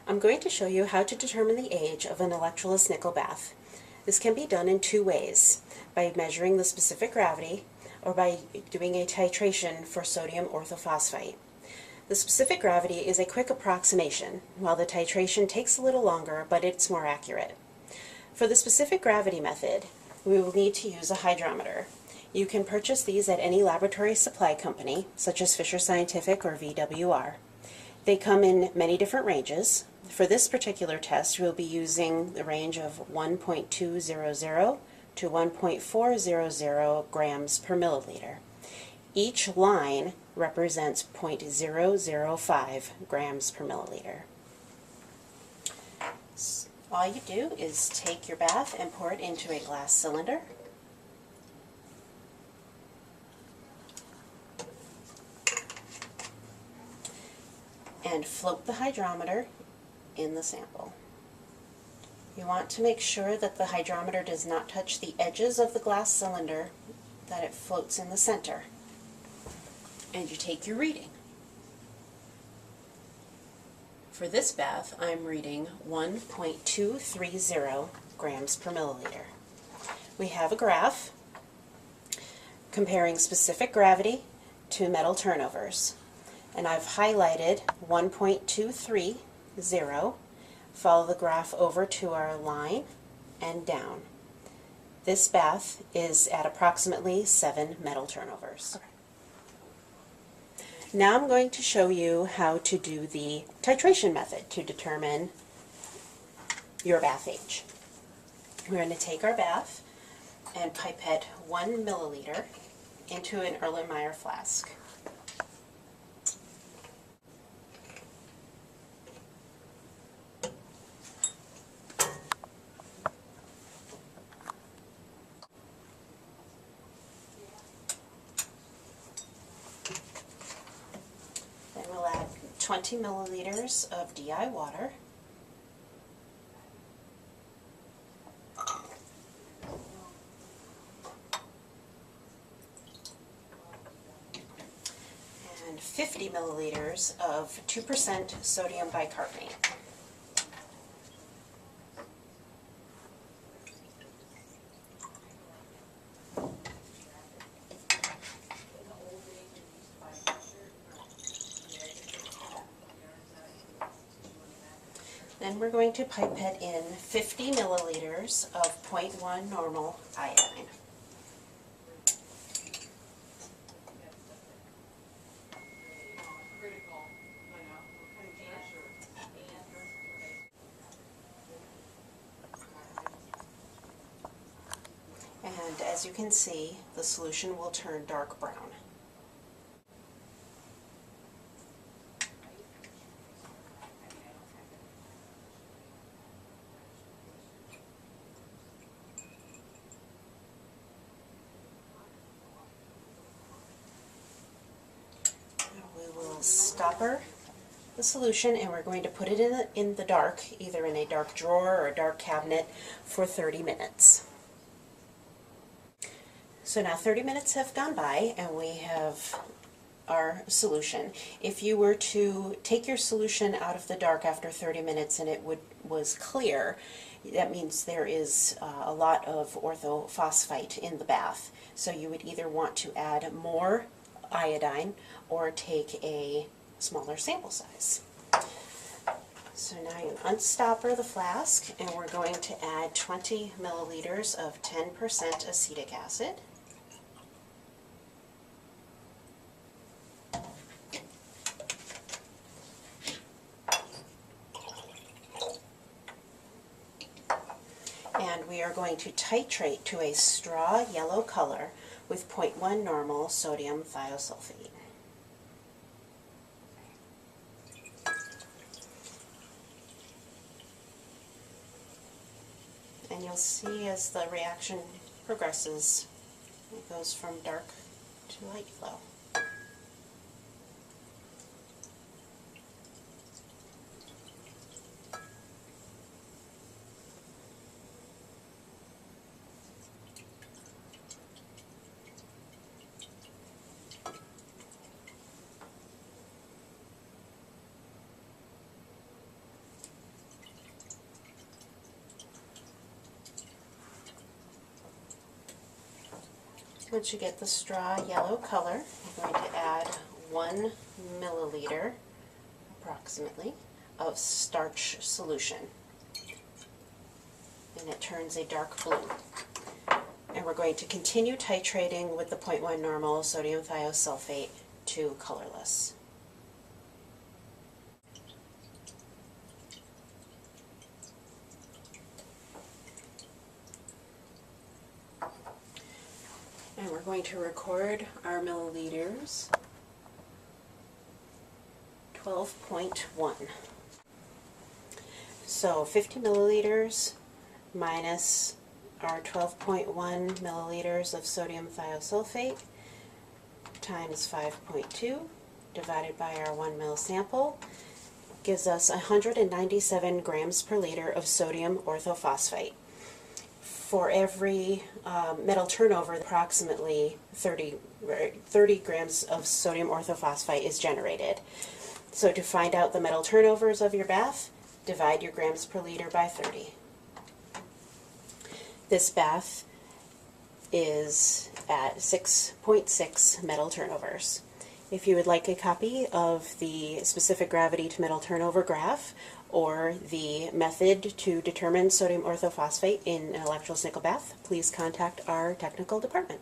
I'm going to show you how to determine the age of an electroless nickel bath. This can be done in two ways, by measuring the specific gravity or by doing a titration for sodium orthophosphite. The specific gravity is a quick approximation, while the titration takes a little longer, but it's more accurate. For the specific gravity method, we will need to use a hydrometer. You can purchase these at any laboratory supply company, such as Fisher Scientific or VWR. They come in many different ranges. For this particular test, we'll be using the range of 1.200 to 1.400 grams per milliliter. Each line represents 0.005 grams per milliliter. All you do is take your bath and pour it into a glass cylinder. And float the hydrometer in the sample. You want to make sure that the hydrometer does not touch the edges of the glass cylinder, that it floats in the center. And you take your reading. For this bath, I'm reading 1.230 grams per milliliter. We have a graph comparing specific gravity to metal turnovers. And I've highlighted 1.230, follow the graph over to our line and down. This bath is at approximately 7 metal turnovers. Okay. Now I'm going to show you how to do the titration method to determine your bath age. We're going to take our bath and pipette 1 milliliter into an Erlenmeyer flask. Then we'll add 20 milliliters of DI water. And 50 milliliters of 2% sodium bicarbonate. Then we're going to pipette in 50 milliliters of 0.1 normal iodine. And as you can see, the solution will turn dark brown. We will stopper the solution and we're going to put it in the dark, either in a dark drawer or a dark cabinet, for 30 minutes. So now 30 minutes have gone by and we have our solution. If you were to take your solution out of the dark after 30 minutes and it was clear, that means there is a lot of orthophosphite in the bath. So you would either want to add more iodine or take a smaller sample size. So now you unstopper the flask and we're going to add 20 milliliters of 10% acetic acid. And we are going to titrate to a straw yellow color with 0.1 normal sodium thiosulfate. And you'll see as the reaction progresses, it goes from dark to light flow. Once you get the straw yellow color, you're going to add 1 milliliter, approximately, of starch solution. And it turns a dark blue. And we're going to continue titrating with the 0.1 normal sodium thiosulfate to colorless. And we're going to record our milliliters, 12.1. So 50 milliliters minus our 12.1 milliliters of sodium thiosulfate times 5.2 divided by our 1 ml sample gives us 197 grams per liter of sodium orthophosphite. For every metal turnover, approximately 30 grams of sodium orthophosphite is generated. So to find out the metal turnovers of your bath, divide your grams per liter by 30. This bath is at 6.6 metal turnovers. If you would like a copy of the specific gravity to metal turnover graph or the method to determine sodium orthophosphate in an electroless nickel bath, please contact our technical department.